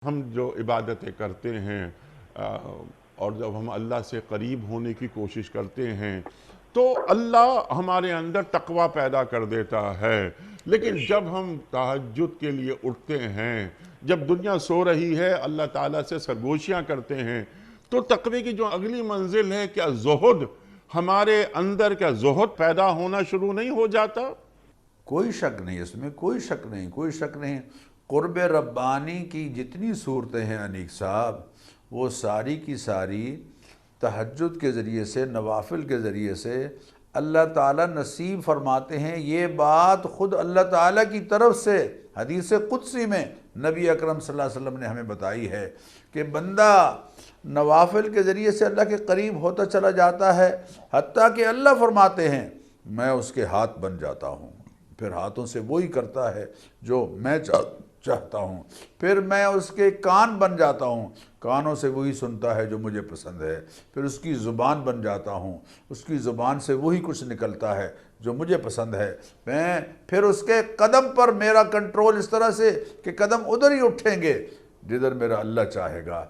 ہم جو عبادتیں کرتے ہیں اور جب ہم اللہ سے قریب ہونے کی کوشش کرتے ہیں تو اللہ ہمارے اندر تقوی پیدا کر دیتا ہے، لیکن جب ہم تہجد کے لیے اٹھتے ہیں، جب دنیا سو رہی ہے، اللہ تعالیٰ سے سرگوشیاں کرتے ہیں، تو تقوی کی جو اگلی منزل ہے، کیا زہد ہمارے اندر، کیا زہد پیدا ہونا شروع نہیں ہو جاتا؟ کوئی شک نہیں اس میں، کوئی شک نہیں، کوئی شک نہیں۔ قرب ربانی کی جتنی صورتیں ہیں انیک صاحب، وہ ساری کی ساری تہجد کے ذریعے سے، نوافل کے ذریعے سے اللہ تعالیٰ نصیب فرماتے ہیں۔ یہ بات خود اللہ تعالیٰ کی طرف سے حدیث قدسی میں نبی اکرم صلی اللہ علیہ وسلم نے ہمیں بتائی ہے کہ بندہ نوافل کے ذریعے سے اللہ کے قریب ہوتا چلا جاتا ہے، حتیٰ کہ اللہ فرماتے ہیں میں اس کے ہاتھ بن جاتا ہوں، پھر ہاتھوں سے وہی کرتا ہے جو میں چاہتا ہوں، پھر میں اس کے کان بن جاتا ہوں، کانوں سے وہی سنتا ہے جو مجھے پسند ہے، پھر اس کی زبان بن جاتا ہوں، اس کی زبان سے وہی کچھ نکلتا ہے جو مجھے پسند ہے، میں پھر اس کے قدم پر میرا کنٹرول اس طرح سے کہ قدم ادھر ہی اٹھیں گے جدھر میرا اللہ چاہے گا۔